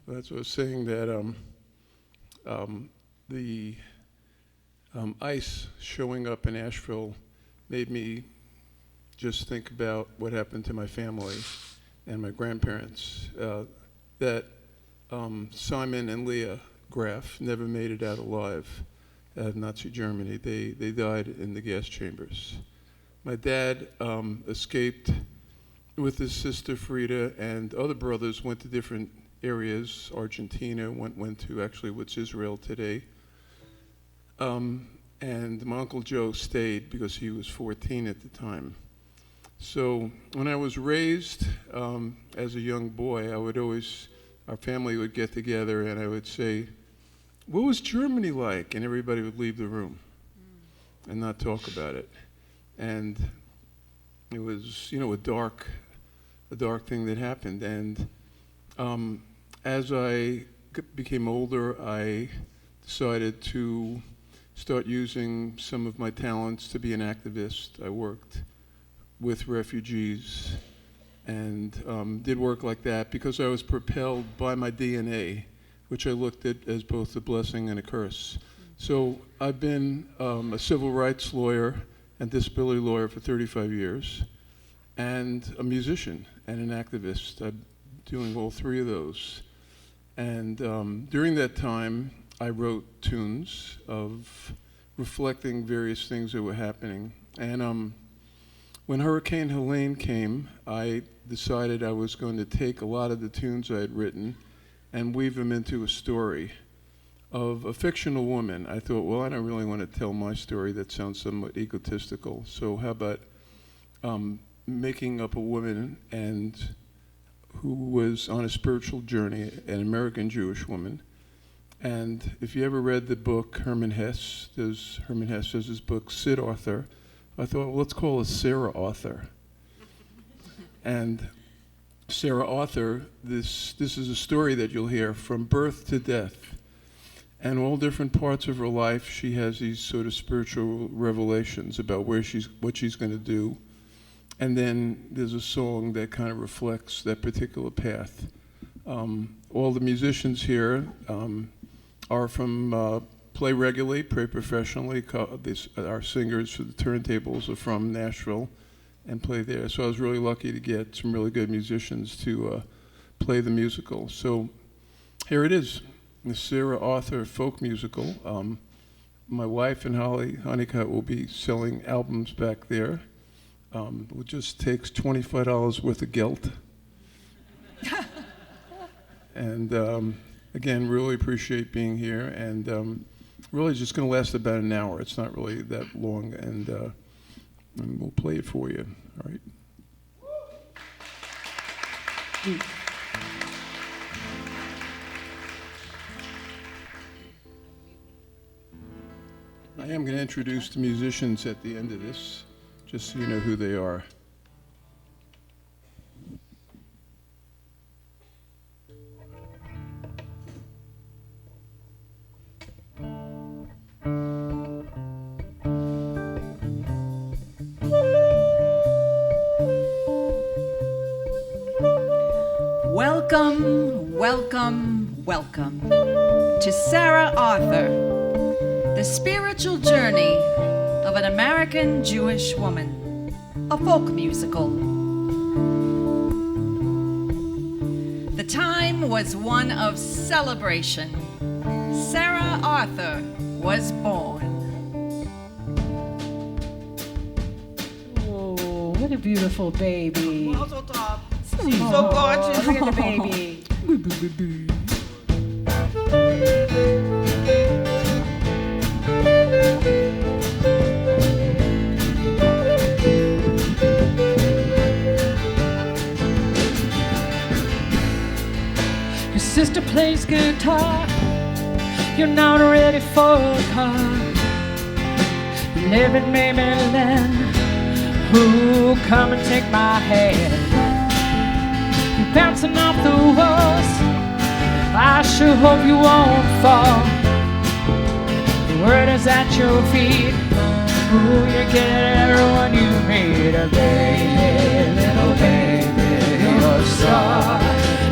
That's what I was saying, that the ice showing up in Asheville made me just think about what happened to my family and my grandparents. That Simon and Leah Graf never made it out alive out of Nazi Germany. They died in the gas chambers. My dad escaped with his sister Frida, and other brothers went to different areas. Argentina, went to actually what's Israel today. And my Uncle Joe stayed because he was 14 at the time. So when I was raised as a young boy, our family would get together and I would say, "What was Germany like?" And everybody would leave the room and not talk about it. And it was, a dark thing that happened. And as I became older, I decided to start using some of my talents to be an activist. I worked with refugees and did work like that because I was propelled by my DNA, which I looked at as both a blessing and a curse. So I've been a civil rights lawyer and disability lawyer for 35 years, and a musician and an activist. I'm doing all three of those. And during that time, I wrote tunes of reflecting various things that were happening. And when Hurricane Helene came, I decided I was going to take a lot of the tunes I had written and weave them into a story of a fictional woman. I thought, well, I don't really want to tell my story. That sounds somewhat egotistical. So how about making up a woman and who was on a spiritual journey, an American Jewish woman. And if you ever read the book Herman Hesse, Herman Hesse has his book, Sid Author. I thought, well, let's call her Sarah Author. And Sarah Author, this is a story that you'll hear from birth to death. And all different parts of her life, she has these sort of spiritual revelations about what she's going to do. And then there's a song that kind of reflects that particular path. All the musicians here are from play regularly, play professionally. Our singers for the turntables are from Nashville and play there. So I was really lucky to get some really good musicians to play the musical. So here it is, the Sarah Author folk musical. My wife and Holly Honeycutt will be selling albums back there. It just takes $25 worth of gelt. And again, really appreciate being here. And really just going to last about an hour. It's not really that long. And we'll play it for you. All right. I am going to introduce the musicians at the end of this, just so you know who they are. Welcome, welcome, welcome to Sarah Author, the spiritual journey of an American Jewish woman, a folk musical. The time was one of celebration. Sarah Author was born. Oh, what a beautiful baby. Mazel tov. She's so gorgeous. Look at the baby. Your sister plays guitar. You're not ready for a car. You live in Maryland. Who come and take my hand? Bouncing off the walls, I sure hope you won't fall. The word is at your feet. Ooh, you get everyone you meet. A baby, little baby, you're a star.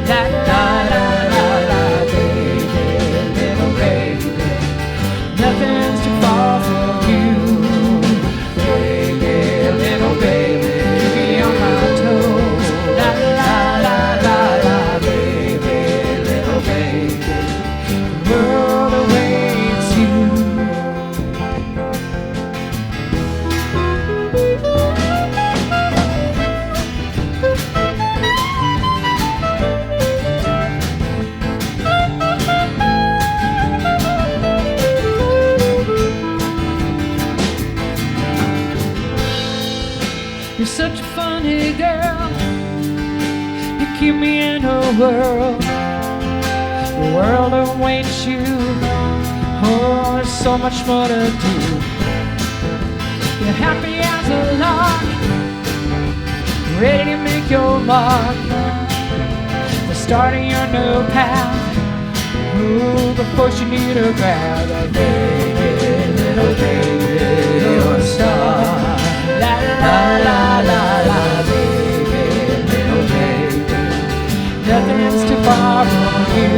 Da da da da da. The world awaits you. Oh, there's so much more to do. You're happy as a lark, ready to make your mark, the start of your new path. Ooh, but first you need to grab a baby, little baby, you're a star. La la la la la, baby, little baby, nothing's too far from you.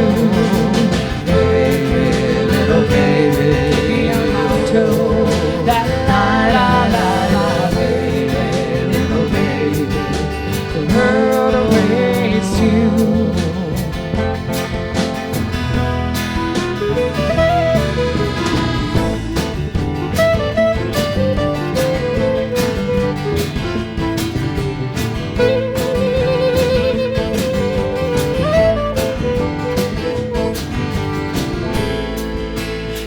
Baby, little baby, keep me on my toes. La la la la la, baby, little baby, the world awaits you.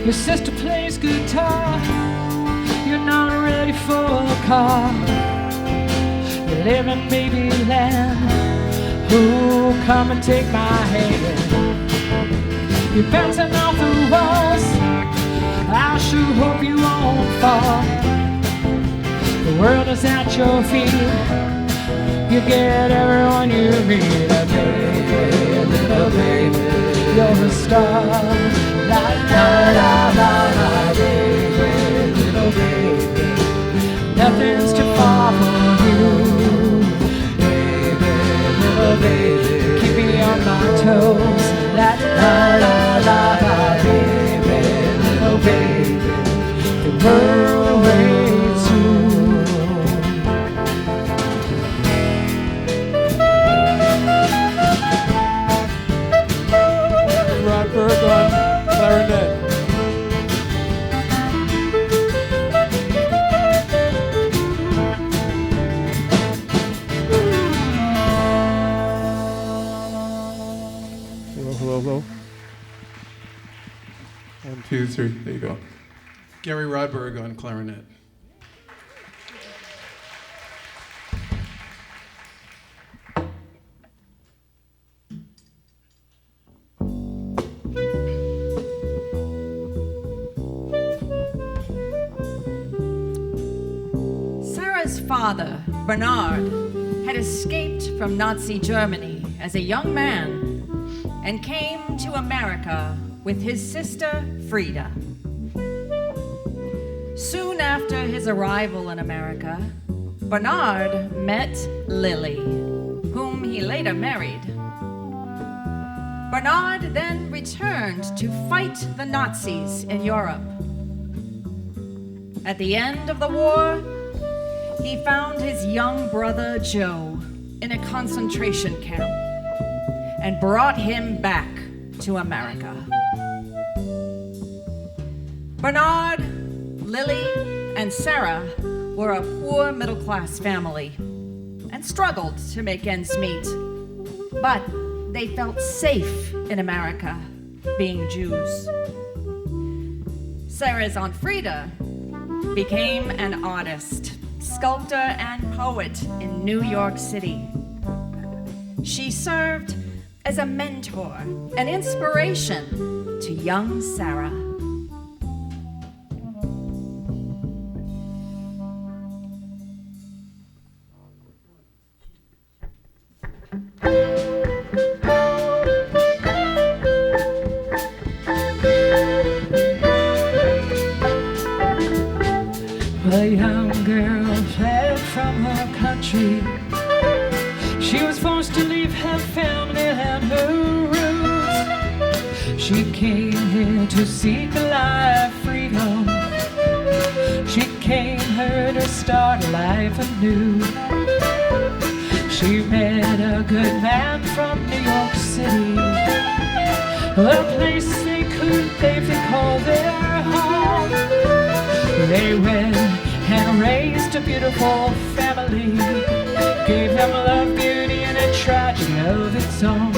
Your sister plays guitar, you're not ready for a car. You live in baby land, ooh, come and take my hand. You're bouncing off the walls, I sure hope you won't fall. The world is at your feet, you get everyone you meet. A baby, little baby, you're a star. La la la la la, baby, little baby, nothing's too far from you. Baby, little baby, keep me on my toes. La la la la la, baby, little baby, the world awaits you. Rodberg on clarinet. Hello, hello, hello. 1, 2, 3. There you go. Gary Rodberg on clarinet. Sarah's father, Bernard, had escaped from Nazi Germany as a young man and came to America with his sister, Frida. Soon after his arrival in America, Bernard met Lily, whom he later married. Bernard then returned to fight the Nazis in Europe. At the end of the war, he found his young brother Joe in a concentration camp and brought him back to America. Bernard, Lily, and Sarah were a poor middle-class family and struggled to make ends meet, but they felt safe in America, being Jews. Sarah's Aunt Frida became an artist, sculptor, and poet in New York City. She served as a mentor and inspiration to young Sarah. A young girl fled from her country. She was forced to leave her family and her roots. She came here to seek a life freedom. She came here to start a life anew. She met a good man from New York City, a place they could safely call their home. They went and raised a beautiful family, gave them love, beauty, and a tragedy of its own.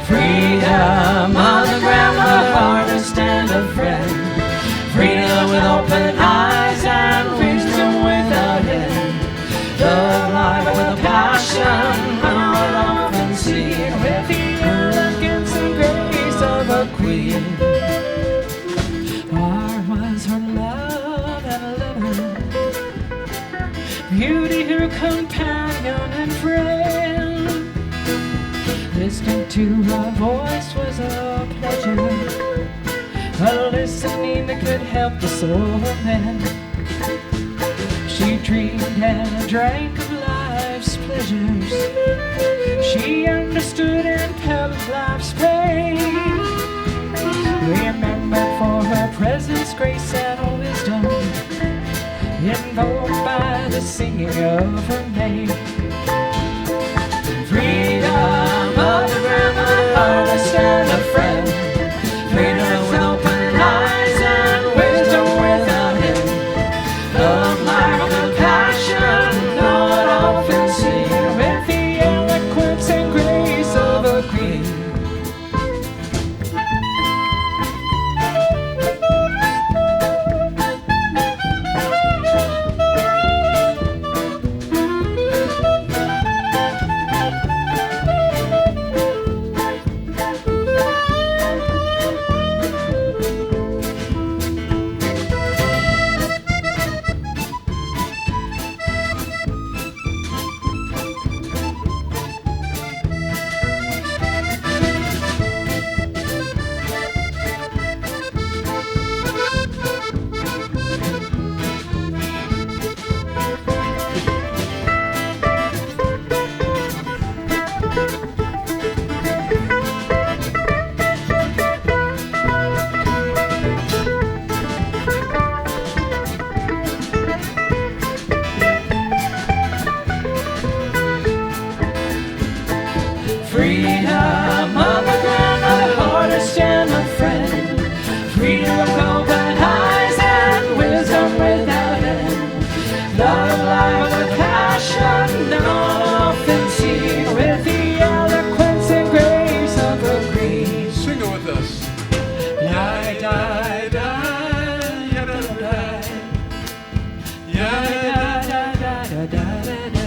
Freedom, mother, grandmother, artist, and a friend. Freedom with open eyes and wisdom without end. Love life with a passion, run all off and did. War was her love and lover, beauty her companion and friend. Listening to her voice was a pleasure, a listening that could help the soul of man. She dreamed and drank of life's pleasures. She understood and felt life's pain. Remembered for her presence, grace, and wisdom, invoked by the singing of her name. Freedom of the grandmother, artist and a friend. Freedom with open eyes and wisdom without end. Love like the passion not often seen, with the eloquence and grace of a queen. Freedom of the grandmother, artist and a friend. Freedom of open eyes and wisdom without end. Love life with passion not often seen, with the eloquence and grace of a queen. Sing it with us. Die, die, die, die, die, die, die, die.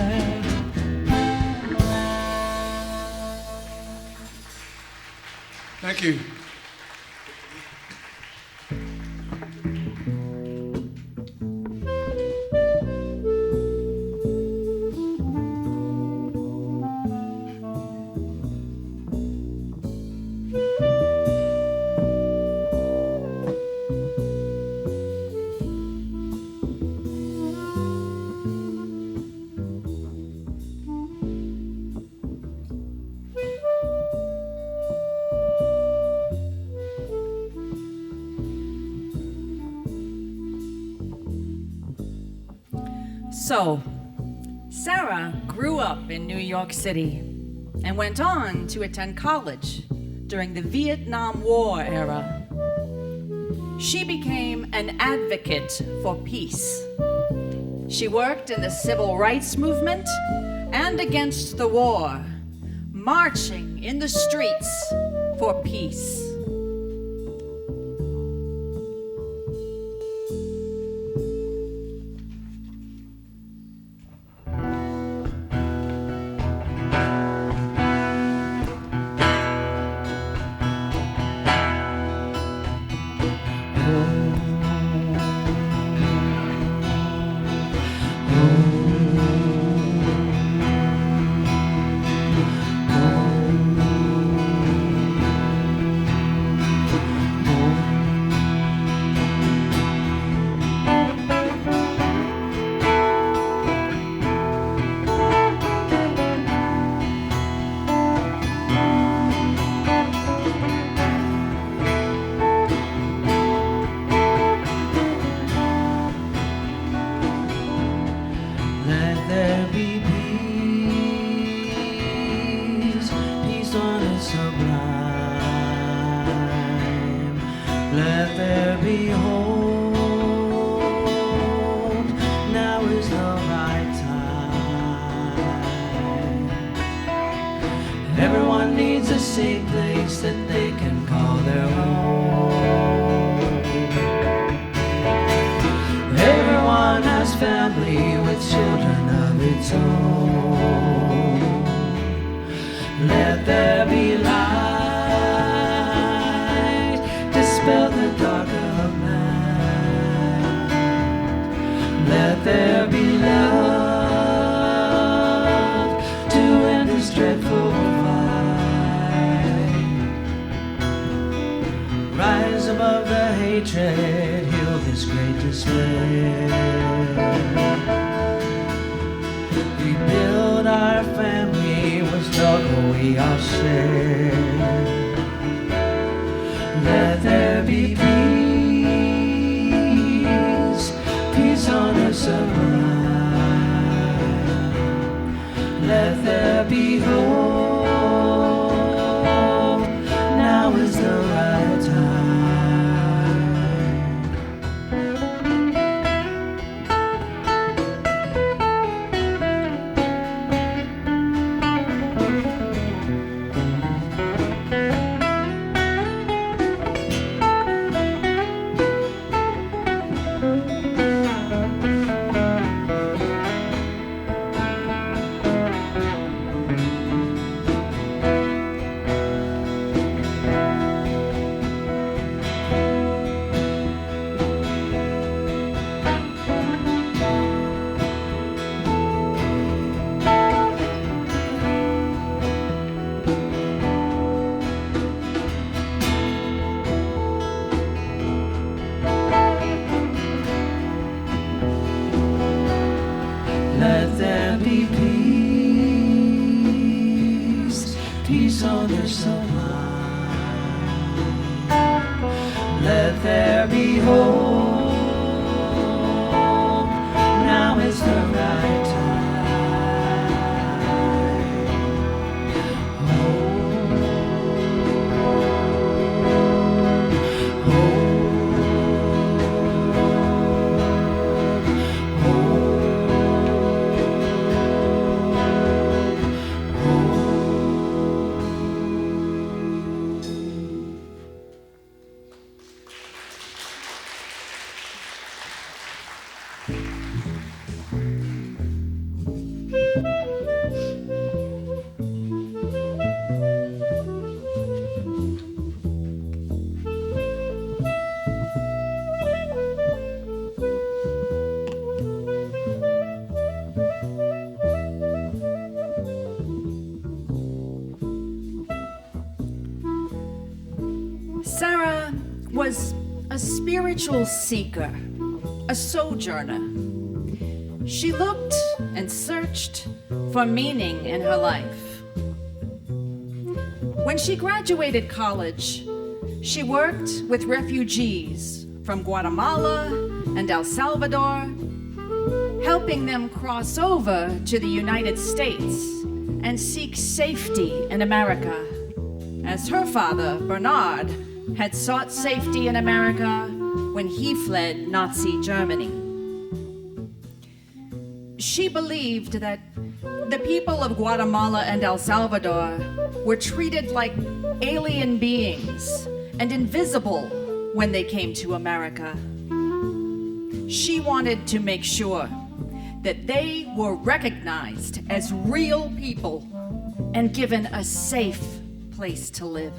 Thank you. So, Sarah grew up in New York City and went on to attend college during the Vietnam War era. She became an advocate for peace. She worked in the civil rights movement and against the war, marching in the streets for peace. Let there be hope. Now is the right time. Everyone needs a safe place that they can call their own. Everyone has family with children of its own. Let there be light. dispel the dark of night. Let there be love to end this dreadful fight. Rise above the hatred, heal this great despair. Rebuild our family with struggle we all share. Let there be peace, peace on the sublime. Let there be hope, now is the right time. Let there be peace, peace on the sublime. Let there be hope, now is the right time. Sarah was a spiritual seeker, a sojourner. She looked and searched for meaning in her life. When she graduated college, she worked with refugees from Guatemala and El Salvador, helping them cross over to the United States and seek safety in America, as her father, Bernard, had sought safety in America when he fled Nazi Germany. She believed that the people of Guatemala and El Salvador were treated like alien beings and invisible when they came to America. She wanted to make sure that they were recognized as real people and given a safe place to live.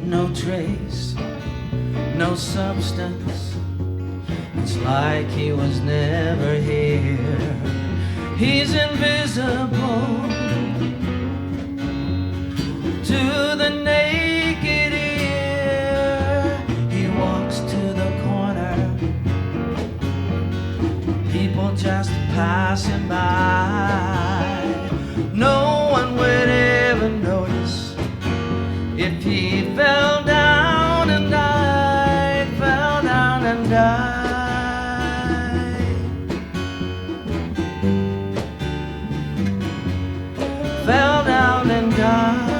No trace, no substance. It's like he was never here. He's invisible to the naked ear. He walks to the corner, people just passing by. No one would ever notice if he fell down and died, fell down and died. Fell down and died.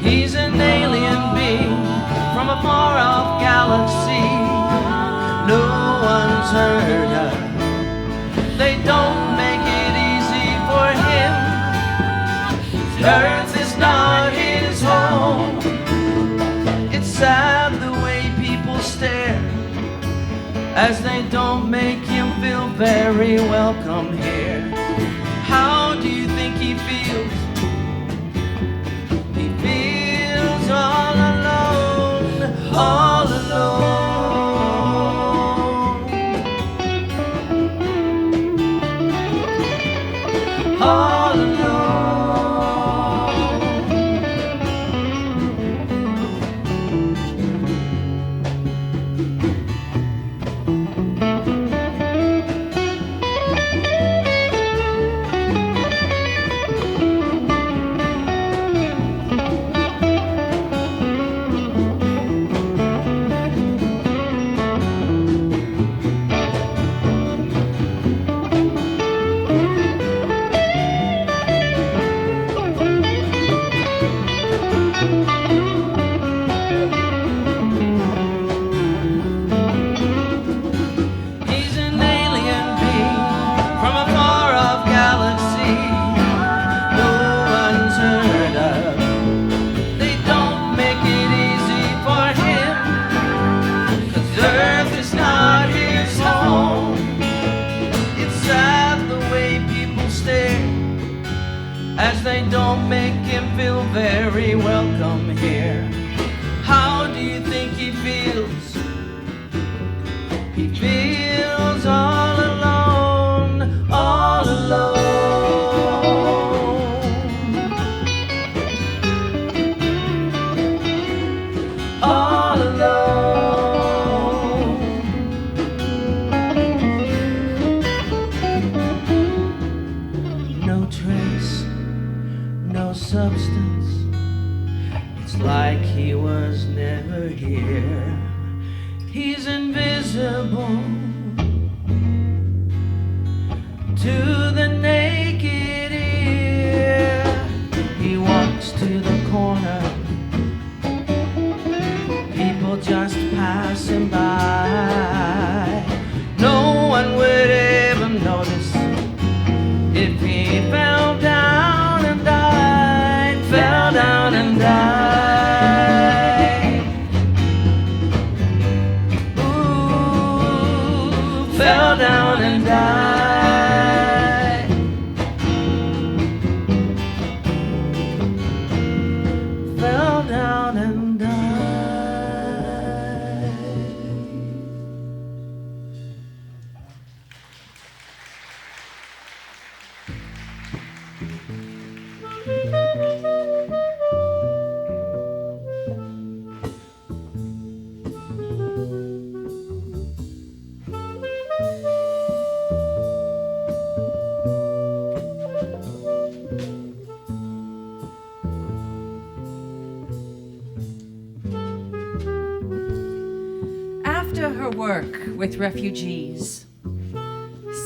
He's in galaxy no one's heard of. They don't make it easy for him. Earth is not his home. It's sad the way people stare as they don't make him feel very welcome here. How do you think he feels? He feels all alone, all alone. All alone. As they don't make him feel very welcome here. How do you think he feels? He feels all alone, all alone. All alone. No trace, no substance. It's like he was never here. He's invisible to the naked ear. He walks to the corner, people just passing by. No one would ever notice if he fell down and died, fell down and died. Ooh, fell down and died. Fell down and died. After her work with refugees,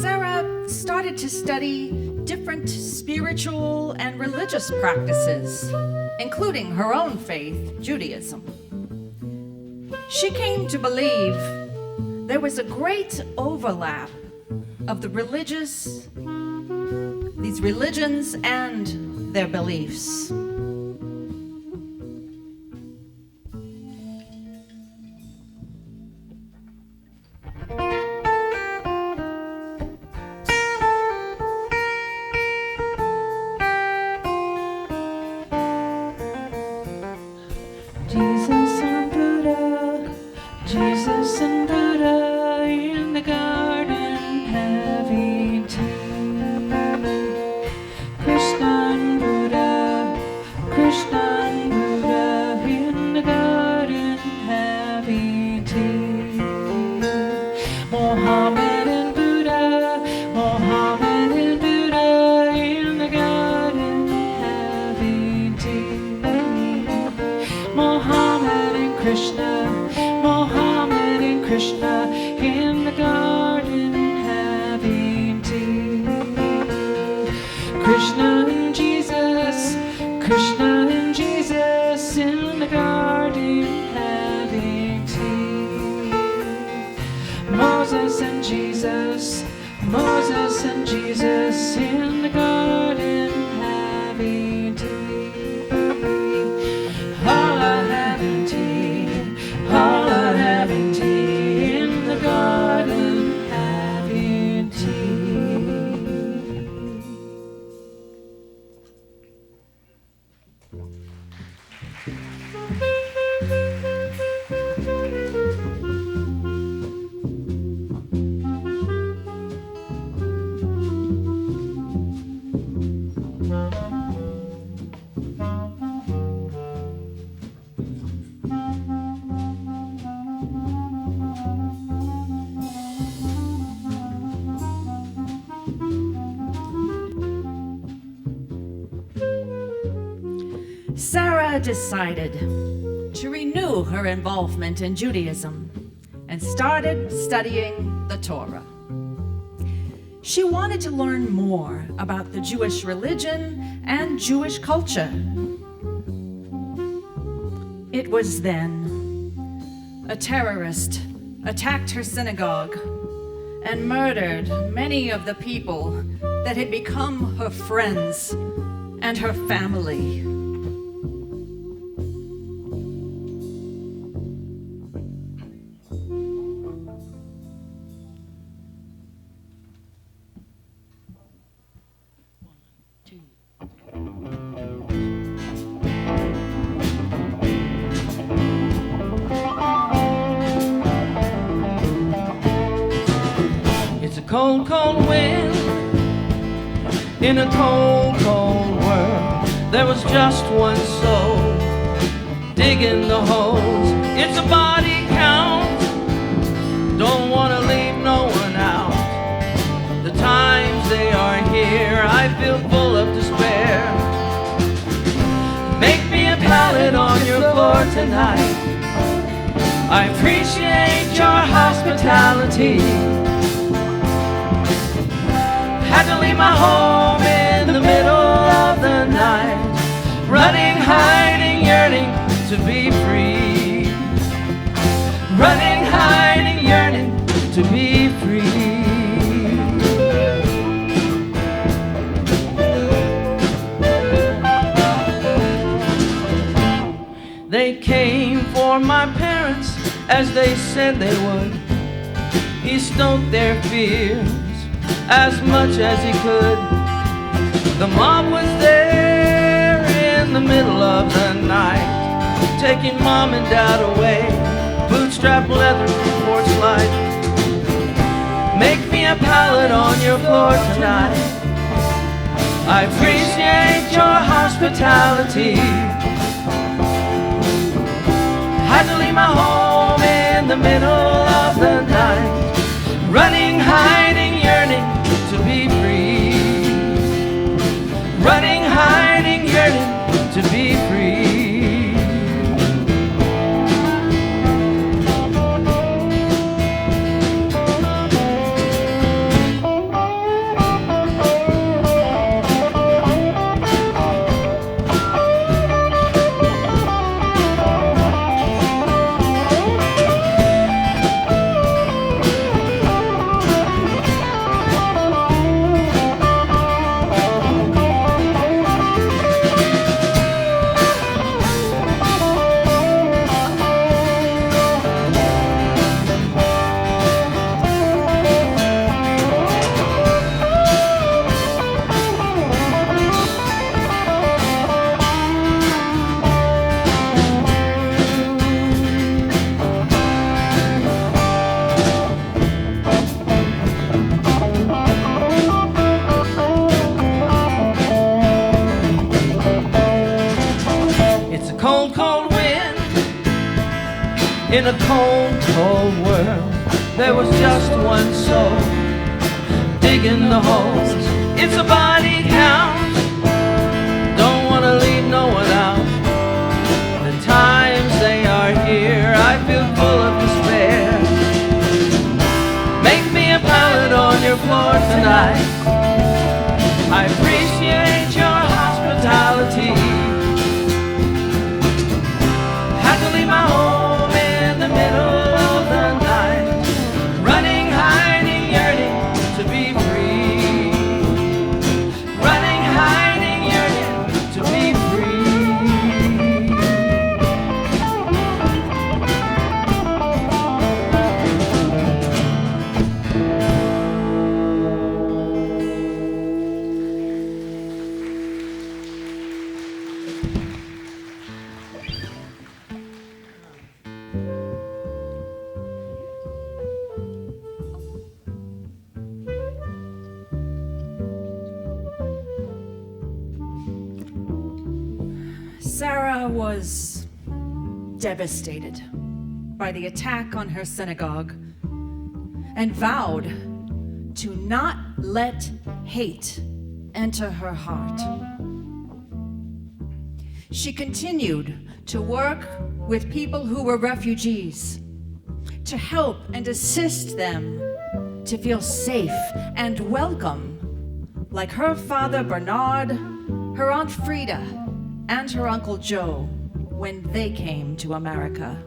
Sarah started to study different spiritual and religious practices, including her own faith, Judaism. She came to believe there was a great overlap of these religions and their beliefs. Jesus and Buddha, Jesus and Buddha in the garden having tea. Krishna and Buddha, Krishna and Buddha in the garden having tea. Mohammed and Buddha, Mohammed and Buddha in the garden having tea. Mohammed and Krishna, Mohammed and Krishna in the garden having tea. Krishna and Jesus, Krishna and Jesus in the garden having tea. Jesus, Moses and Jesus in the garden having tea. All are having tea, all are having tea in the garden having tea. Sarah decided to renew her involvement in Judaism and started studying the Torah. She wanted to learn more about the Jewish religion and Jewish culture. It was then a terrorist attacked her synagogue and murdered many of the people that had become her friends and her family. Cold, cold wind in a cold, cold world. There was just one soul digging the holes. It's a body count. Don't want to leave no one out. The times they are here, I feel full of despair. Make me a pallet on your floor tonight. I appreciate your hospitality. Had to leave my home in the middle of the night, running, hiding, yearning to be free. Running, hiding, yearning to be free. They came for my parents as they said they would. He stoked their fears as much as he could. The mob was there in the middle of the night, taking mom and dad away, bootstrap leather porch light. Make me a pallet on your floor tonight. I appreciate your hospitality. Had to leave my home in the middle of the night, running, hiding, yearning to be free. Running, hiding, yearning to be free. In a cold, cold world, there was just one soul digging the holes. It's a body count. Don't want to leave no one out. The times they are here, I feel full of despair. Make me a pallet on your floor tonight. I appreciate your hospitality. Had to leave my home in the middle of the night, running, hiding, was devastated by the attack on her synagogue and vowed to not let hate enter her heart. She continued to work with people who were refugees, to help and assist them to feel safe and welcome, like her father Bernard, her Aunt Frida, and her Uncle Joe when they came to America.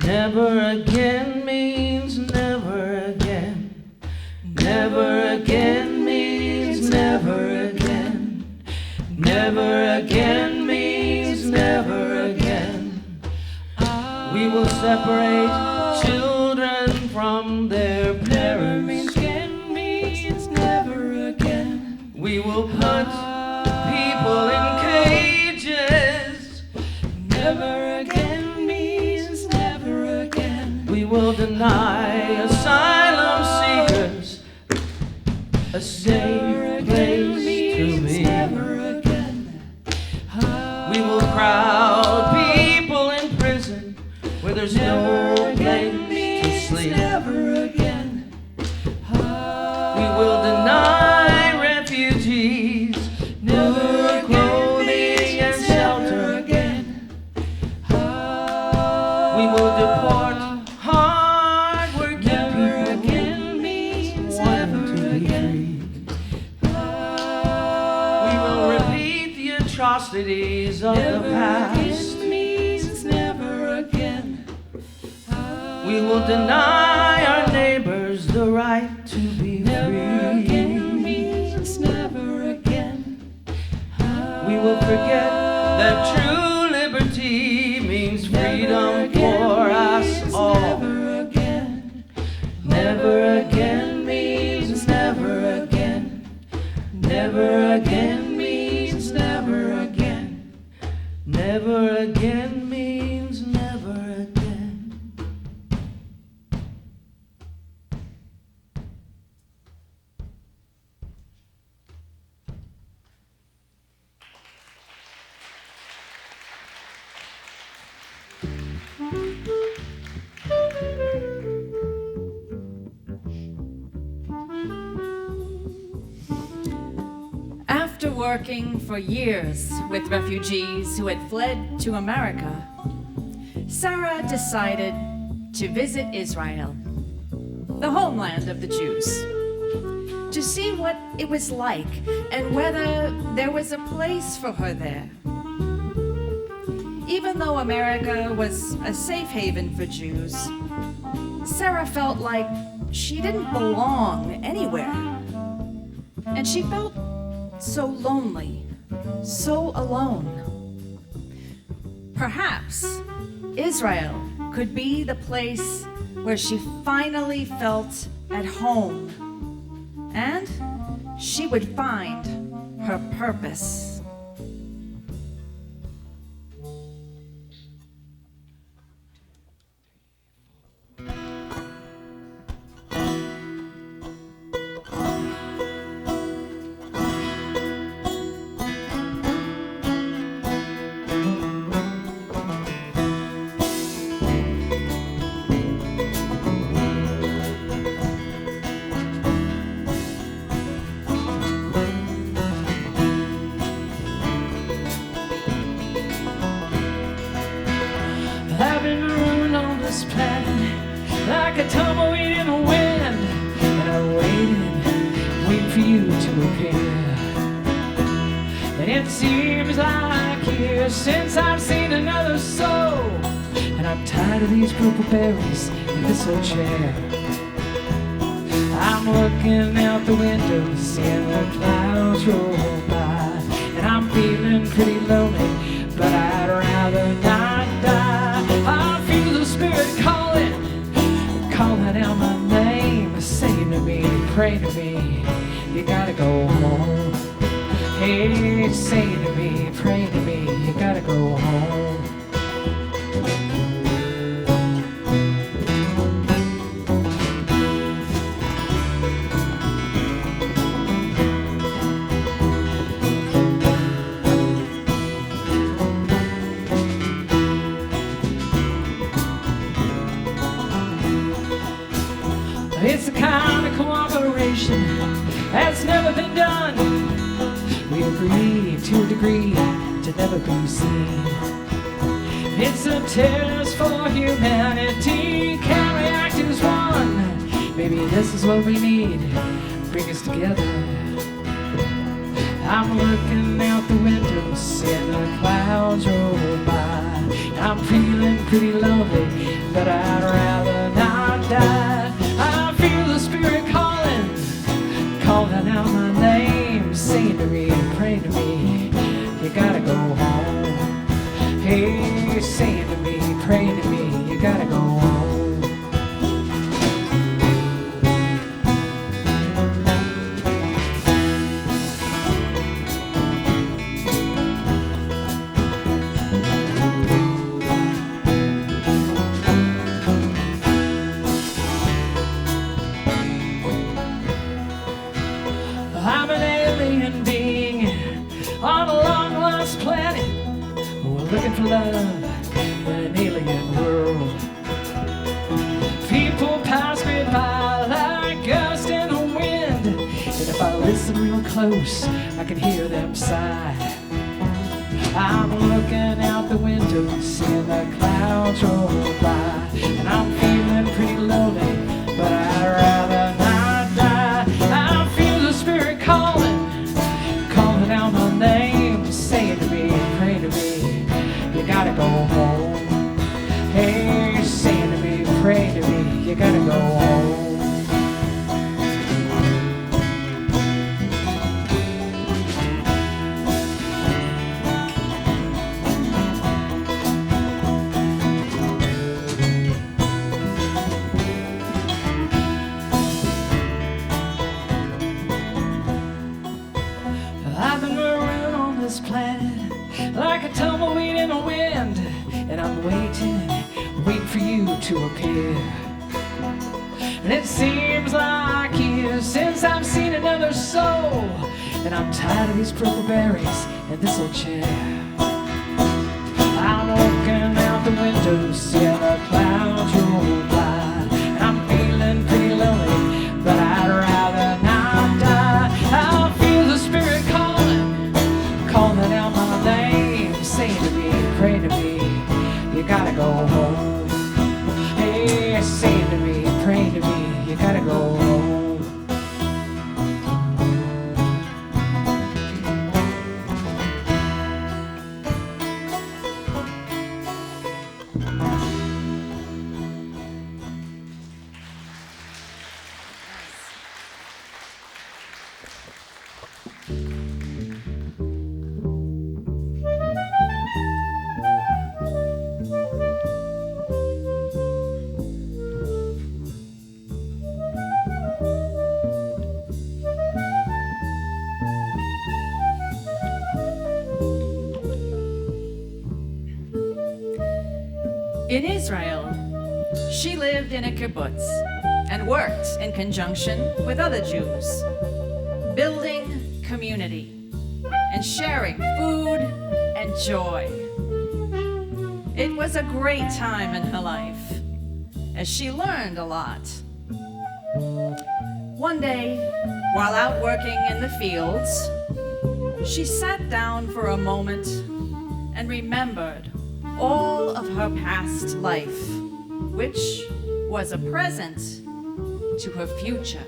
Never again means never again. Never again means never again. Never again means never again. We will separate children from their parents. Never again means never again. We will put people in cages. Never again means never again. We will deny asylum seekers a safe place to be. Never again. We will crowd people in prison where there's no place to sleep. Never again. We will deny refugees never clothing and shelter again. We will deport hard-working people again means never again. We will repeat the atrocities of the past. Means never again. We will deny our neighbors the right to be free. Again means never again. We will forget that true liberty means freedom for us all. Never again. Never again means never again. Never again means never again. Never again means never again. After working for years with refugees who had fled to America, Sarah decided to visit Israel, the homeland of the Jews, to see what it was like and whether there was a place for her there. Even though America was a safe haven for Jews, Sarah felt like she didn't belong anywhere. And she felt so lonely, so alone. Perhaps Israel could be the place where she finally felt at home, and she would find her purpose. Like a tumbleweed in the wind, and I waited for you to appear. And it seems like years since I've seen another soul, and I'm tired of these purple berries in this old chair. I'm looking out the window, seeing the clouds roll by, and I'm feeling pretty lonely, but I'd rather not die. I feel the spirit calling out my name, saying to me, praying to me, you gotta go home. Hey, saying to me, praying to me, you gotta go home. It's the kind of cooperation that's never been done. We agree to a degree to never be seen. It's a test for humanity. Can we act as one? Maybe this is what we need. Bring us together. I'm looking out the window, seeing the clouds roll by. I'm feeling pretty lonely, but I'd rather not die. I feel the spirit calling, calling out my name, saying to me, praying to me, you gotta go home. Hey, saying to me, praying to me, you gotta go home. I'm an alien being on a long-lost planet. We're looking for love in an alien world. People pass me by like gust in the wind, and if I listen real close, I can hear them sigh. I'm looking out the window, seeing the clouds roll by, and I'm feeling pretty lonely, but I'd rather not die. I feel the spirit calling, calling out my name, saying to me, praying to me, you gotta go home. Hey, saying to me, praying to me, you gotta go home. I've been marooned on this planet like a tumbleweed in the wind, and I'm waiting for you to appear. And it seems like years since I've seen another soul, and I'm tired of these purple berries and this old chair. I'm looking out the window, seeing the clouds roll by, and I'm feeling pretty lonely, but I'd rather not die. I feel the spirit calling, calling out my name, saying to me, praying to me, you gotta go home. Hey, saying to me, praying to me, you gotta go home. In Israel, she lived in a kibbutz and worked in conjunction with other Jews, building community and sharing food and joy. It was a great time in her life, as she learned a lot. One day, while out working in the fields, she sat down for a moment and remembered all of her past life, which was a present to her future.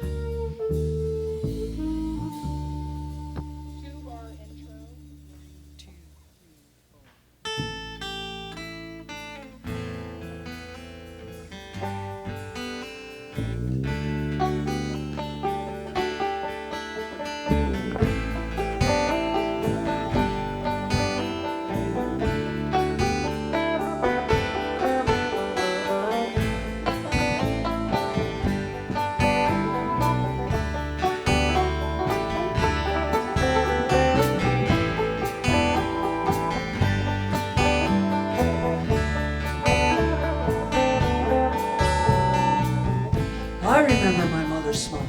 I remember my mother's smile.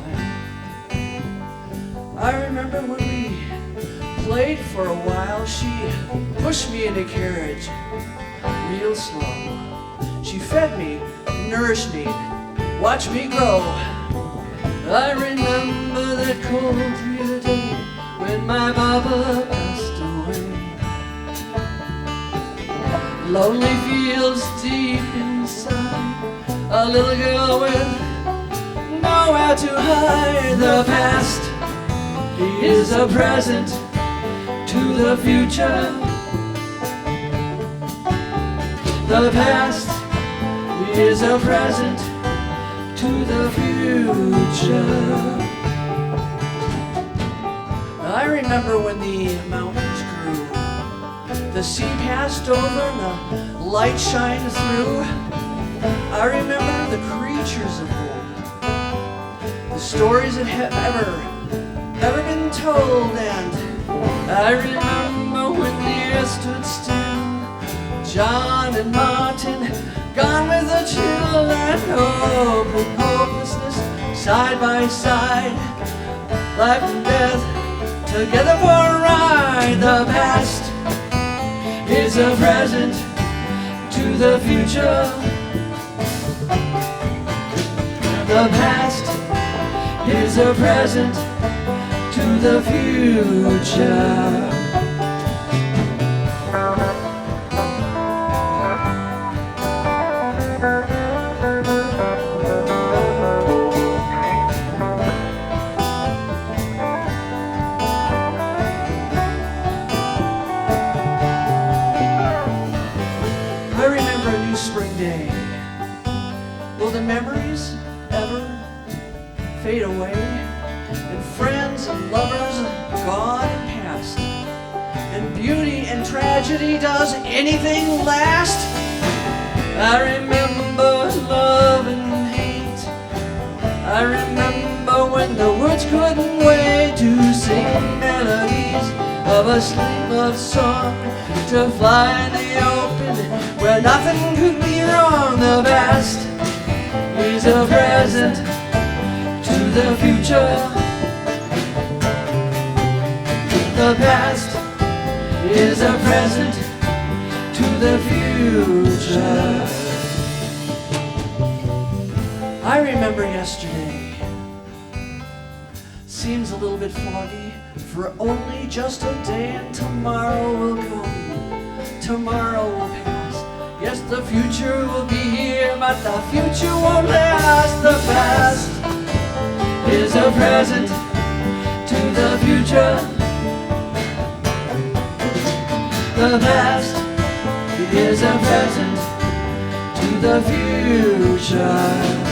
I remember when we played for a while. She pushed me in a carriage real slow. She fed me, nourished me, watched me grow. I remember that cold clear day when my Baba passed away. Lonely fields deep inside, a little girl with nowhere to hide. The past is a present to the future. The past is a present to the future. I remember when the mountains grew, the sea passed over and the light shined through. I remember the creatures of old, the stories that have ever been told, and I remember when the earth stood still, John and Martin gone with the chill, and hope and hopelessness side by side, life and death together for a ride. The past is a present to the future. The past is a present to the future. Memories ever fade away, and friends and lovers gone and past, and beauty and tragedy, does anything last? I remember love and hate. I remember when the words couldn't wait to sing melodies of a sling love song, to fly in the open where nothing could be wrong. The past is a present to the future. The past is a present to the future. I remember yesterday. Seems a little bit foggy, for only just a day, and tomorrow will come, tomorrow will pass. Yes, the future will be here, but the future won't last. The past is a present to the future. The past is a present to the future.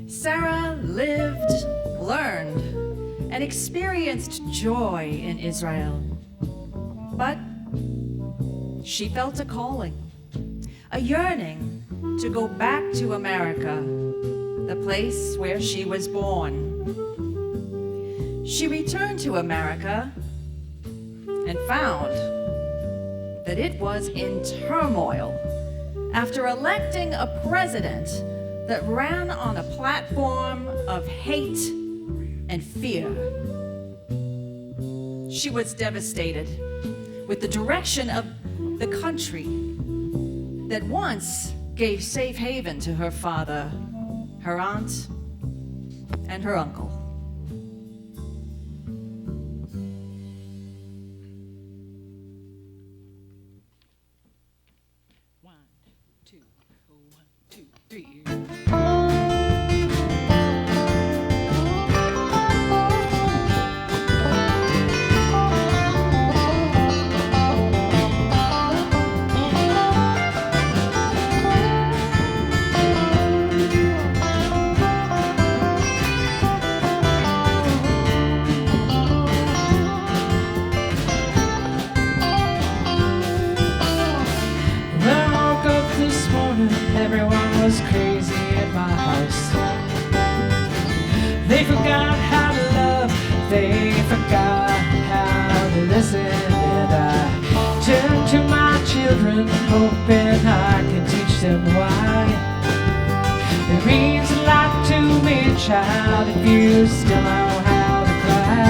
Sarah lived, learned, and experienced joy in Israel. But she felt a calling, a yearning to go back to America, the place where she was born. She returned to America and found that it was in turmoil after electing a president that ran on a platform of hate and fear. She was devastated with the direction of the country that once gave safe haven to her father, her aunt, and her uncle. him why. It means a lot to me, child, if you still know how to cry.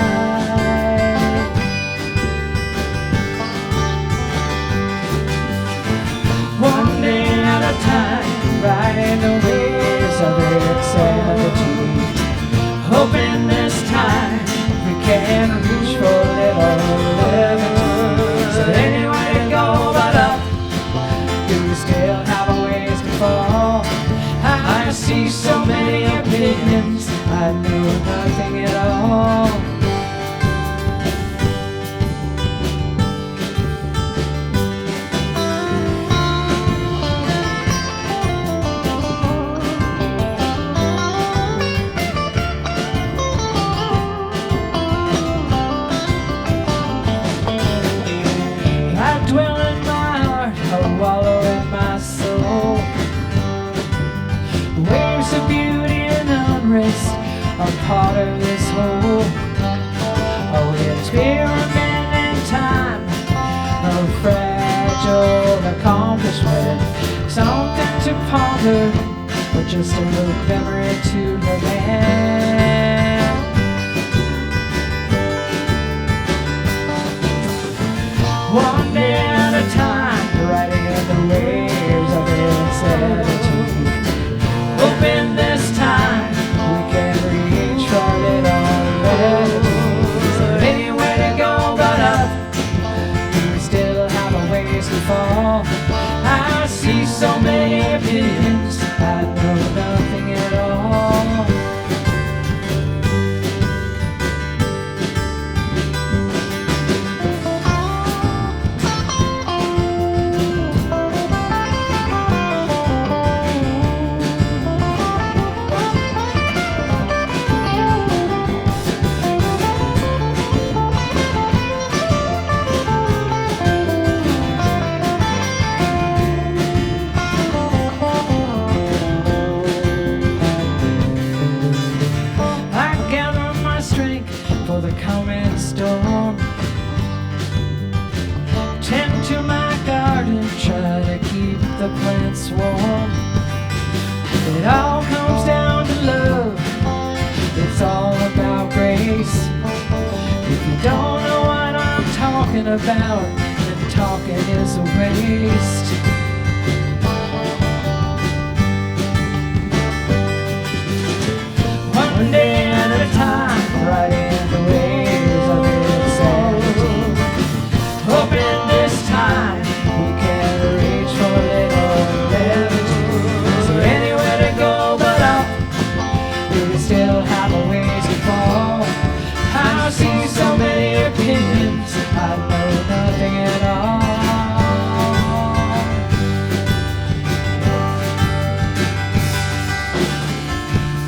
One day at a time, riding the waves of insanity, hoping this time we can reach for a little levity. So anyway to go but up, do we still have a ways to fall? I see so many opinions, I know nothing at all. I dwell in my heart, I wallow in my soul. Waves of beauty and unrest are part of this whole. Oh, experiment in time, a fragile accomplishment, something to ponder, or just a little memory to lament. One day at a time, riding in the waves of insanity, hoping this time we can reach for a little levity. So anywhere to go but up, we still have a ways to fall. I see so many opinions, I know nothing at all. The plants warm. It all comes down to love. It's all about grace. If you don't know what I'm talking about, then talking is a waste. One day at a time, right in the waves of insanity, hoping this time we can reach for a little levity. So anywhere to go but up, we still have a ways to fall. I see so many opinions, I know nothing at all.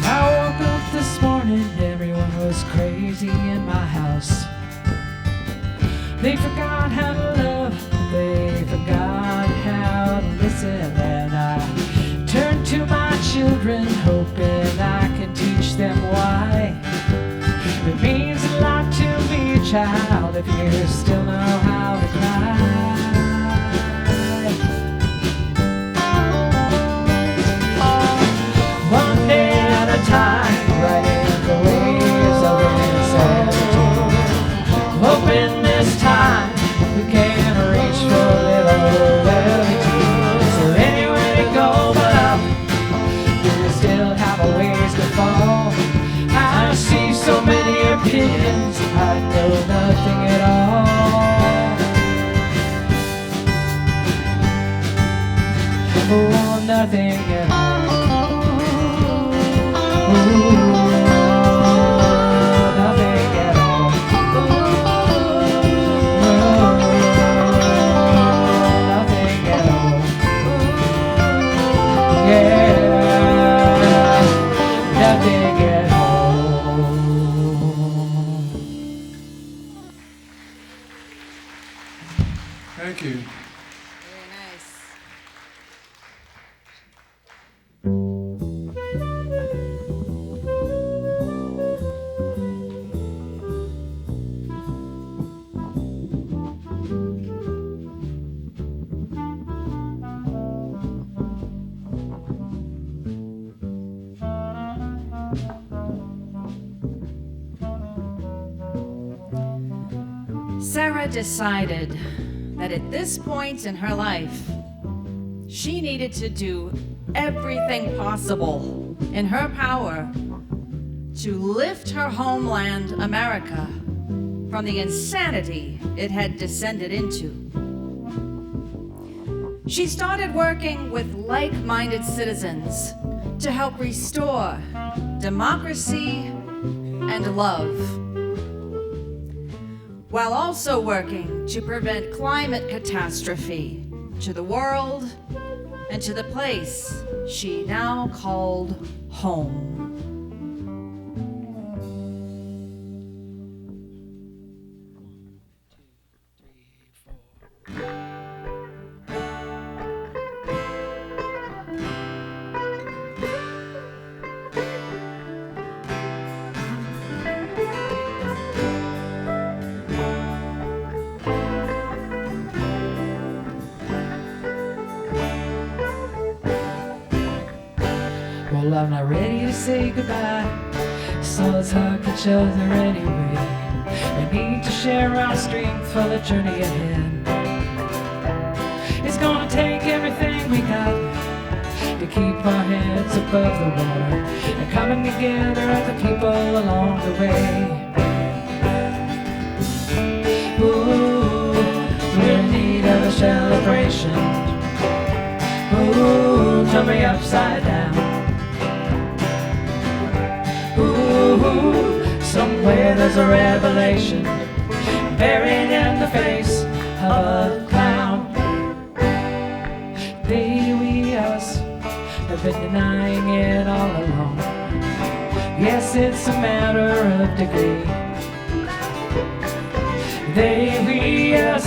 I woke up this morning, everyone was crazy in my house. They forgot how to love, they forgot how to listen, and I turn to my children, hoping I can teach them why. It means a lot to me, child, if you still know how to cry. One day at a time, right in the waves of insanity, hoping this time we can reach for a little levity. So anywhere to go but up, we still have a ways to fall. I see so many opinions, I know nothing at all. Oh, nothing at all. Ooh, nothing at all. Nothing at all. Yeah, nothing at all. Thank you. Very nice. Sarah decided that at this point in her life, she needed to do everything possible in her power to lift her homeland, America, from the insanity it had descended into. She started working with like-minded citizens to help restore democracy and love, while also working to prevent climate catastrophe to the world and to the place she now called home. Well, I'm not ready to say goodbye, so let's hug each other anyway. We need to share our strength for the journey ahead. It's gonna take everything we got to keep our heads above the water and coming together as the people along the way. Ooh, we're in need of a celebration. Ooh, turn me upside down. Ooh, somewhere there's a revelation buried in the face of a clown. They, we, us, have been denying it all along. Yes, it's a matter of degree. They, we, us,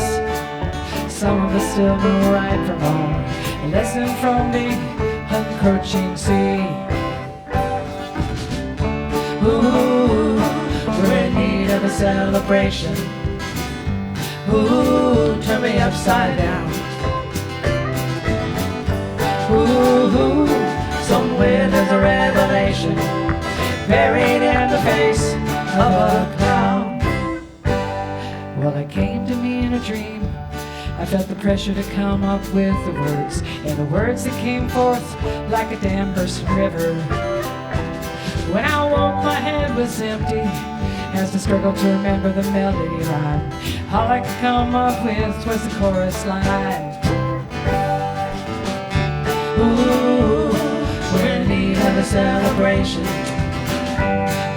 some of us still know right from wrong. A lesson from the encroaching sea. Ooh, we're in need of a celebration. Ooh, turn me upside down. Ooh, somewhere there's a revelation buried in the face of a clown. Well, it came to me in a dream. I felt the pressure to come up with the words, and the words that came forth like a dam bursting river. When I woke, my head was empty as I struggled to remember the melody line. All I could come up with was the chorus line. Ooh, we're in need of a celebration.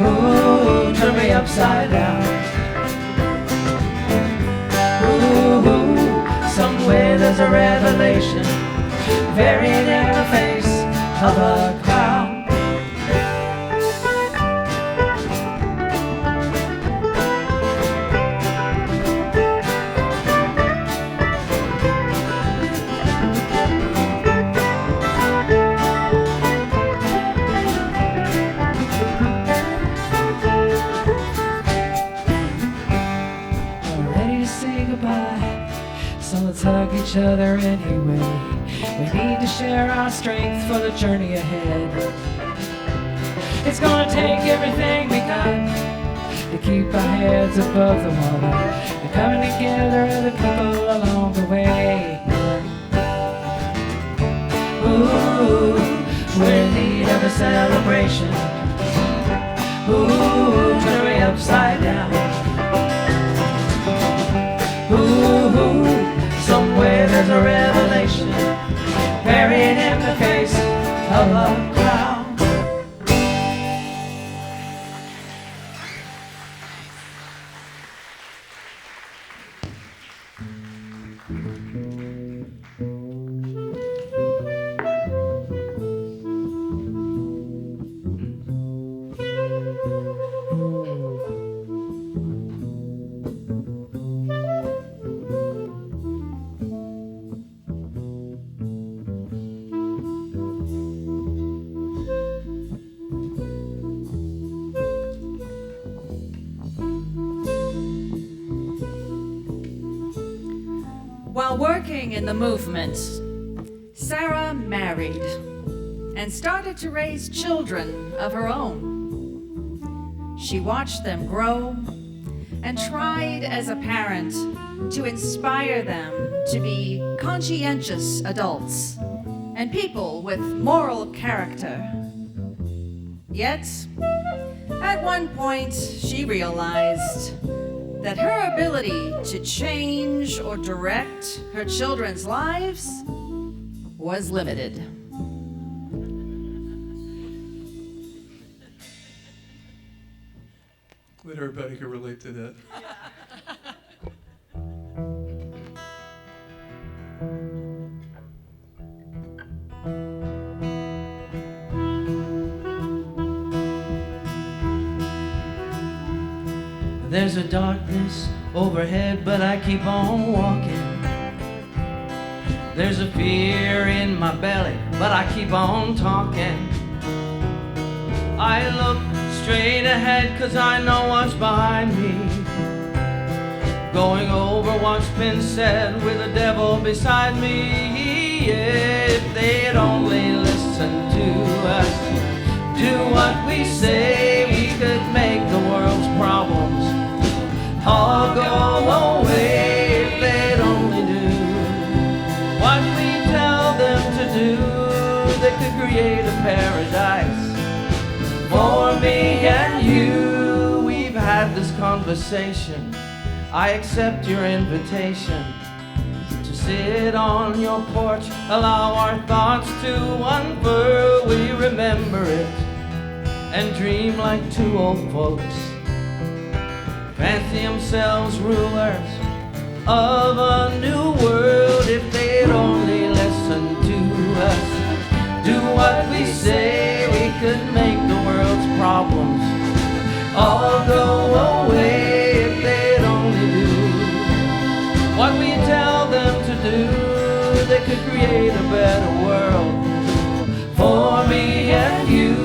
Ooh, turn me upside down. Ooh, somewhere there's a revelation buried in the face of a clown. Hug each other anyway. We need to share our strength for the journey ahead. It's gonna take everything we got to keep our heads above the water and coming together as the people along the way. Ooh, we're in need of a celebration. Ooh, turn me upside down. Ooh, somewhere there's a revelation buried in the face of a clown. While working in the movement, Sarah married and started to raise children of her own. She watched them grow and tried as a parent to inspire them to be conscientious adults and people with moral character. Yet, at one point, she realized that her ability to change or direct her children's lives was limited. Glad everybody can relate to that. There's a darkness overhead, but I keep on walking. There's a fear in my belly, but I keep on talking. I look straight ahead, 'cause I know what's behind me. Going over what's been said with the devil beside me. Yeah, if they'd only listen to us, do what we say, we could make the world's problems all go away. If they'd only do what we tell them to do, they could create a paradise for me and you. We've had this conversation. I accept your invitation to sit on your porch, allow our thoughts to unfurl. We remember it and dream like two old folks, fancy themselves rulers of a new world. If they'd only listen to us, do what we say, we could make the world's problems all go away. If they'd only do what we tell them to do, they could create a better world for me and you.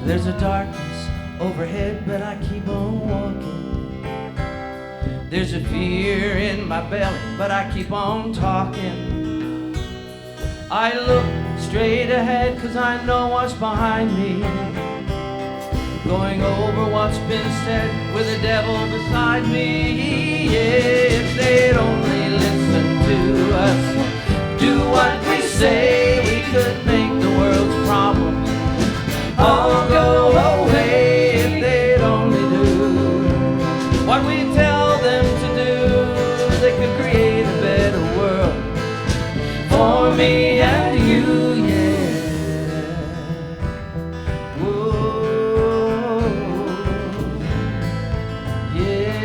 There's a darkness overhead, but I keep on walking. There's a fear in my belly, but I keep on talking. I look straight ahead, 'cause I know what's behind me. Going over what's been said with the devil beside me. Yeah, if they'd only listen to us, do what we say, we could make the world's problems all go away. If they'd only do what we tell them to do, they could create a better world for me and you, yeah. Whoa, yeah,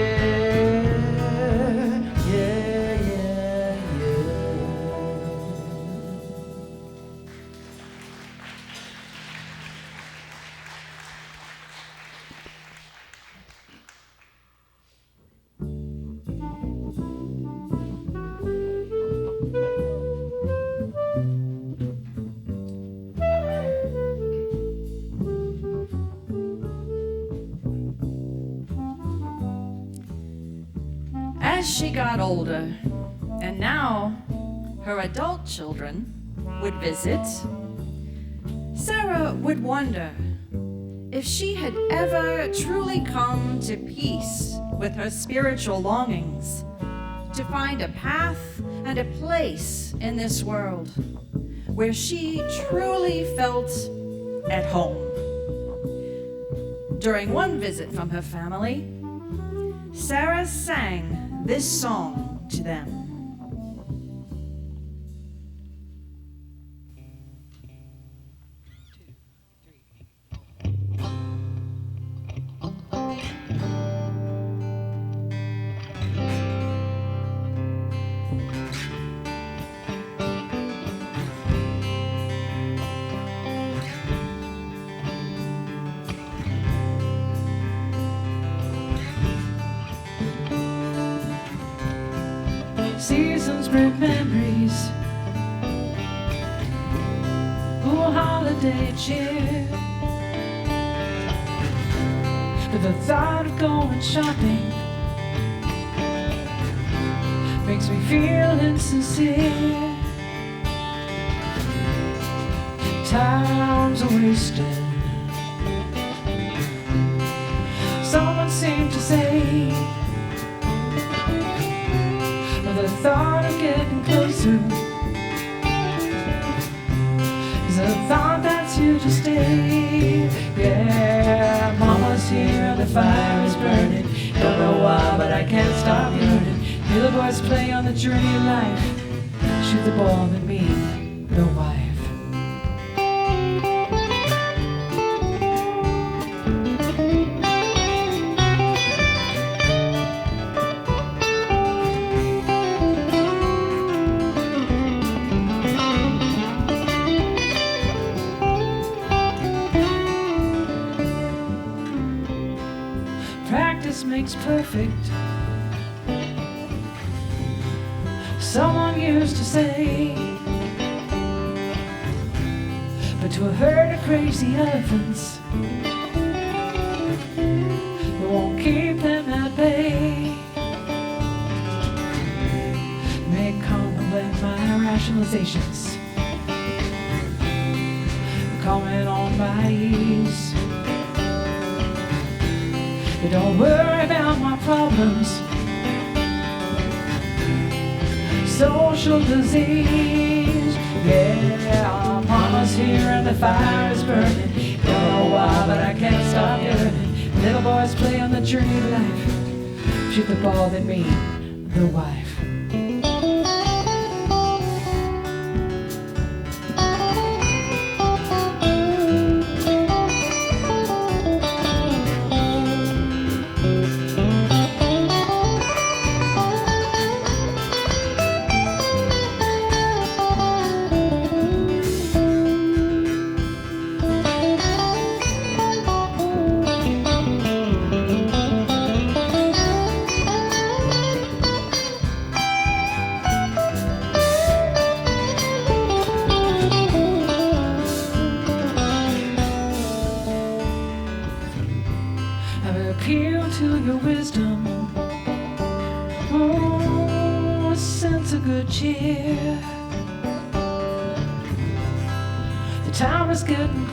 yeah, yeah, yeah. As she got older, and now her adult children would visit, Sarah would wonder if she had ever truly come to peace with her spiritual longings, to find a path and a place in this world where she truly felt at home. During one visit from her family, Sarah sang this song to them. Seasons bring memories, ooh, holiday cheer. But the thought of going shopping, makes me feel insincere. Time's a wasting. Someone seemed to say, but the thought of getting closer is a thought that's here to stay. Yeah, Mama's here and the fire is burning. Don't know why, but I can't stop yearning. Hear the boys play on the journey of life. Shoot the ball and me, the wife. Makes perfect. Someone used to say, but to a herd of crazy elephants, we won't keep them at bay. Make compliment my rationalizations, comment on my ease. But don't worry about my problems. Social disease. Yeah, Mama's here and the fire is burning. Don't know why, but I can't stop yearning. Little boys play on the journey of life. Shoot the ball, then me, the wife.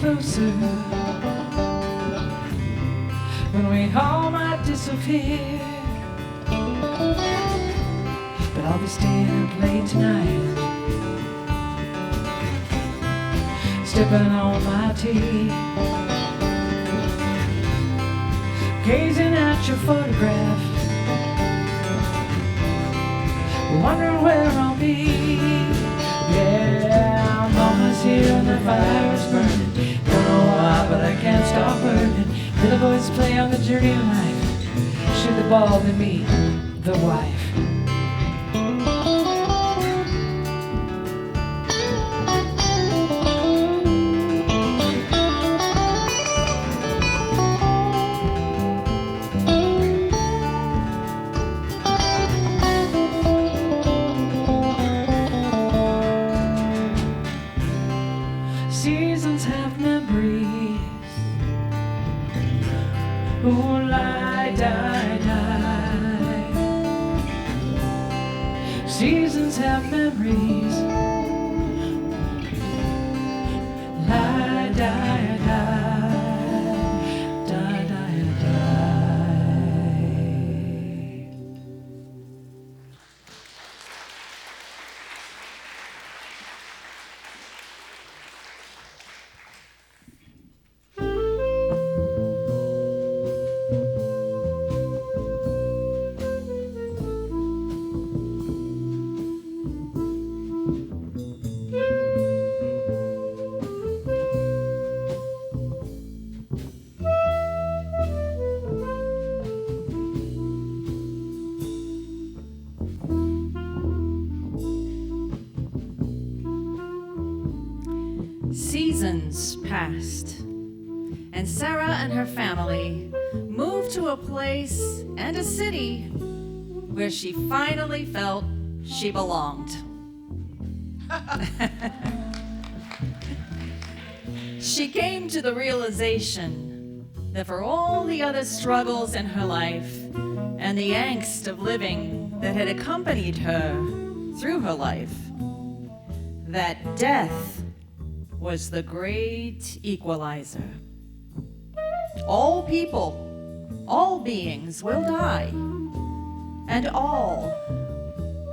Closer when we all might disappear, but I'll be staying up late tonight, sipping on my tea, gazing at your photograph, wondering where I'll be. Yeah, Mama's here and the fire's burning. Don't know why, but I can't stop burning. Little boys play on the journey of life. Shoot the ball, then me, the wife. Seasons have memories. Lie, die, die, die, die, die. Seasons passed, and Sarah and her family moved to a place and a city where she finally felt she belonged. She came to the realization that for all the other struggles in her life and and the angst of living that had accompanied her through her life, that death was the great equalizer. All people, all beings will die, and all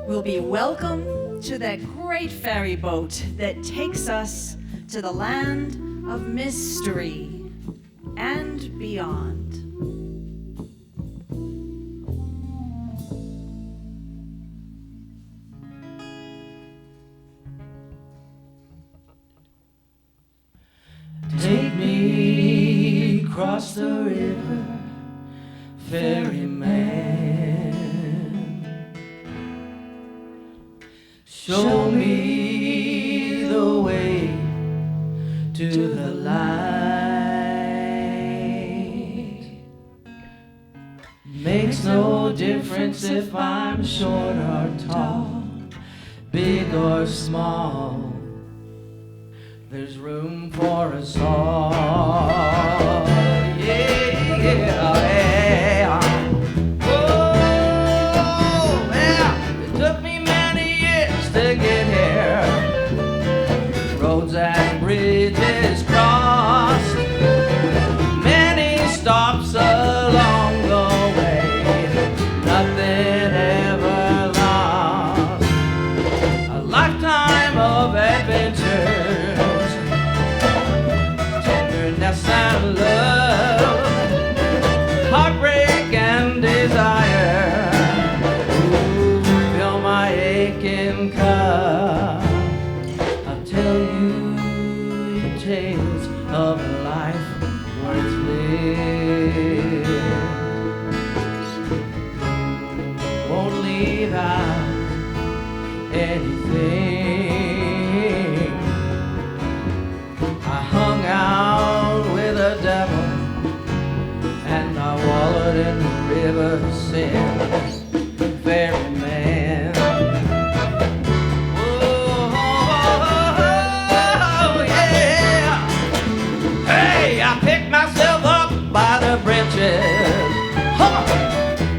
will be welcome to that great ferry boat that takes us to the land of mystery and beyond. Take me across the river, ferryman. Show me the way to the light. Makes no difference if I'm short or tall, big or small. There's room for us all. Yeah, yeah. Oh, yeah. It took me many years to get here. Roads and bridges crossed, many stops along the way. Nothing ever lost. A lifetime of adventure, and love, heartbreak and desire. Ooh, fill my aching cup. I'll tell you tales of a life worth lived. Won't leave out anything. I hung out with the devil, and I wallowed in the river of sin. Ferryman. Oh, yeah. Hey, I picked myself up by the branches,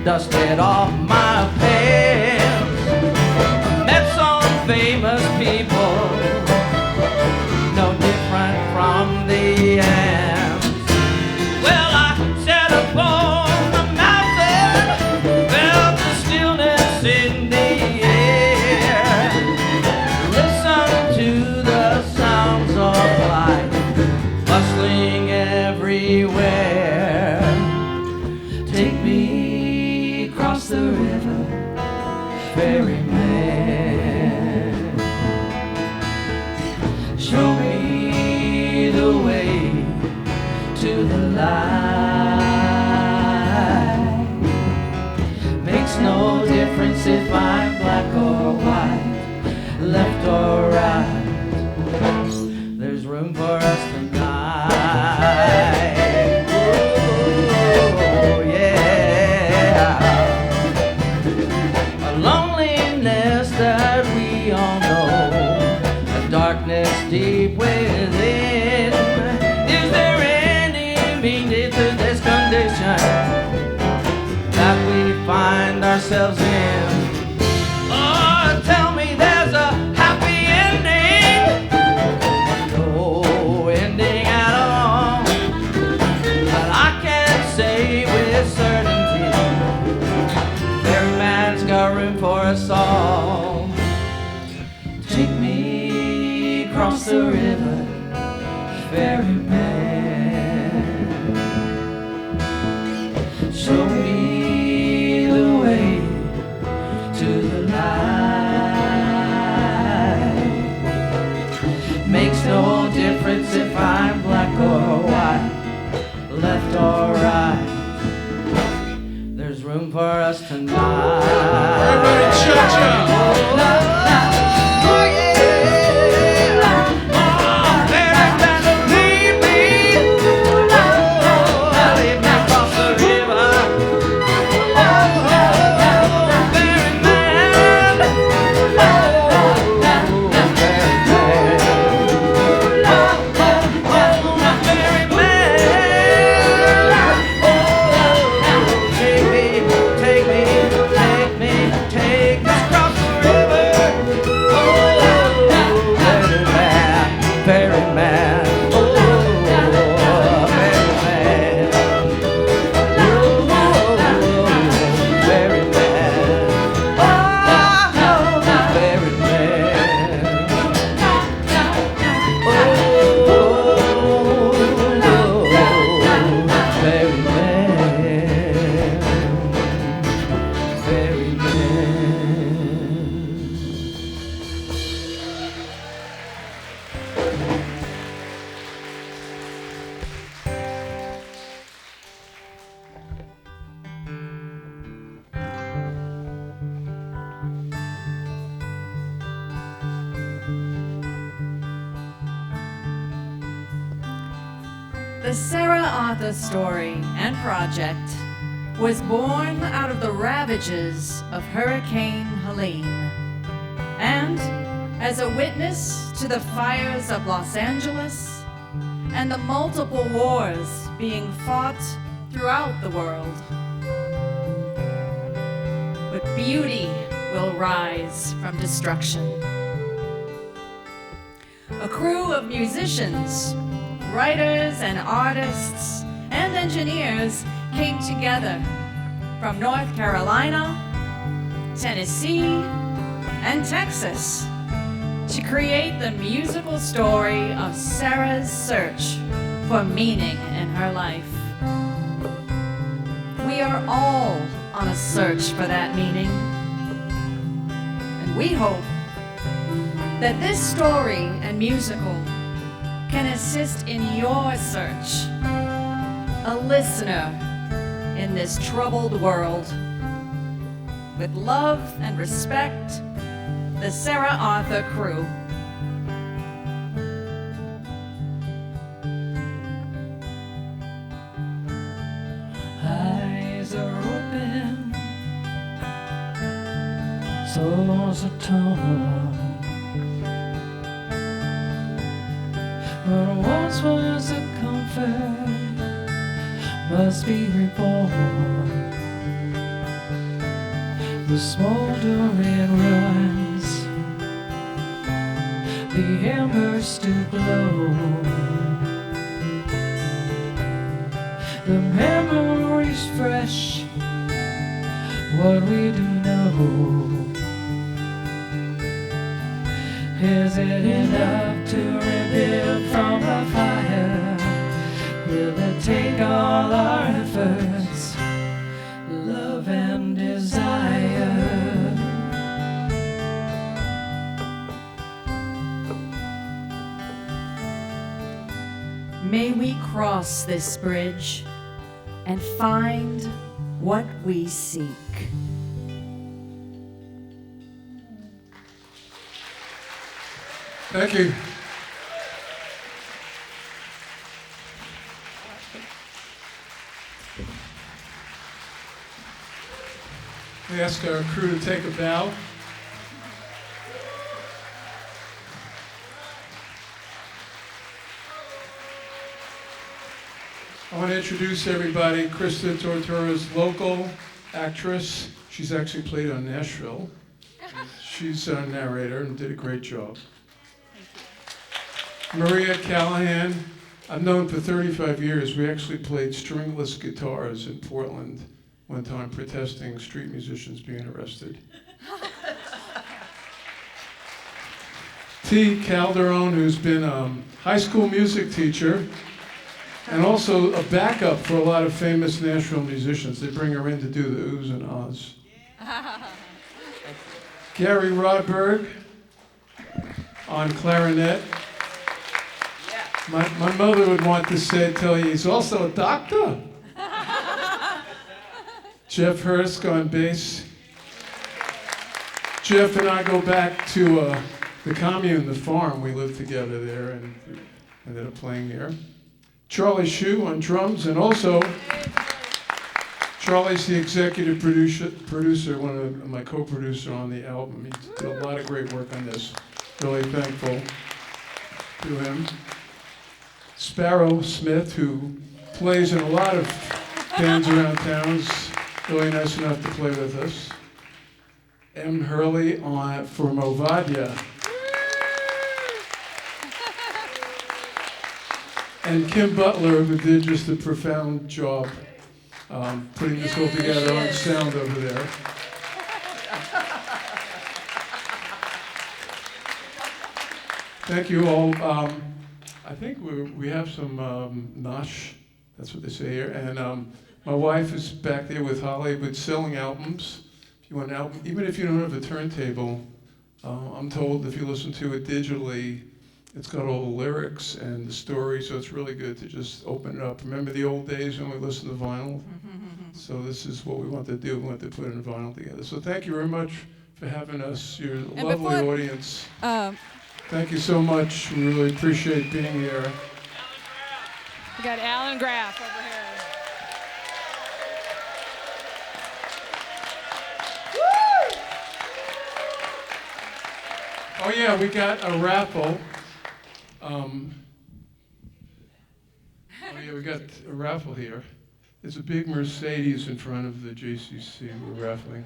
dusted off my pants, met some famous people, no different from the ants. Well, I sat upon the mountain, felt the stillness in the air, listened to the sounds of life, bustling everywhere. Take me across the river, ferryman. Show me the way to the light. Makes no difference if I'm black or white, left or right. There's room for us tonight. Oh, yeah. A loneliness that we all know, a darkness deep within. Is there any meaning to this condition that we find ourselves in? Oh, tell me there's a happy ending. No ending at all. But I can't say with certainty every man's got room for us all. Take me across the river, ferryman. Show me the way to the light. Makes no difference if I'm black or white, left or right. There's room for us tonight. Everybody, cha-cha. Oh, yeah. Take me The Sarah Arthur story and project was born out of the ravages of Hurricane Helene, and as a witness to the fires of Los Angeles and the multiple wars being fought throughout the world. But beauty will rise from destruction. A crew of musicians, writers and artists and engineers came together from North Carolina, Tennessee, and Texas to create the musical story of Sarah's search for meaning in her life. We are all on a search for that meaning, and we hope that this story and musical can assist in your search, a listener in this troubled world. With love and respect, the Sarah Arthur crew. Eyes are open, souls are torn. What once was a comfort must be reborn. The smoldering ruins, the embers still glow. The memories fresh, what we do know. Is it enough to rebuild from the fire? Will it take all our efforts, love and desire? May we cross this bridge and find what we seek. Thank you. We ask our crew to take a bow. I want to introduce everybody. Krista Tortura's local actress. She's actually played on Nashville. She's our narrator and did a great job. Maria Callahan, I've known for 35 years. We actually played stringless guitars in Portland one time protesting street musicians being arrested. T. Calderon, who's been a high school music teacher and also a backup for a lot of famous Nashville musicians. They bring her in to do the oohs and ahs. Gary Rodberg on clarinet. My mother would want to tell you he's also a doctor. Jeff Hersk on bass. Jeff and I go back to the commune, the farm. We lived together there and ended up playing here. Charlie Shew on drums, and also Charlie's the executive producer, one of my co-producer on the album. He did a lot of great work on this. Really thankful to him. Sparrow Smith, who plays in a lot of bands around town, is really nice enough to play with us. Hurley for Movadia. And Kim Butler, who did just a profound job putting this whole together on sound over there. Thank you all. I think we have some nosh, that's what they say here. And my wife is back there with Hollywood selling albums. If you want an album, even if you don't have a turntable, I'm told if you listen to it digitally, it's got all the lyrics and the story, so it's really good to just open it up. Remember the old days when we listened to vinyl? So this is what we want to do. We want to put it in vinyl together. So thank you very much for having us. You're a lovely audience. Thank you so much. We really appreciate being here. We got Alan Graf over here. Oh yeah, we got a raffle. We got a raffle here. There's a big Mercedes in front of the JCC we're raffling.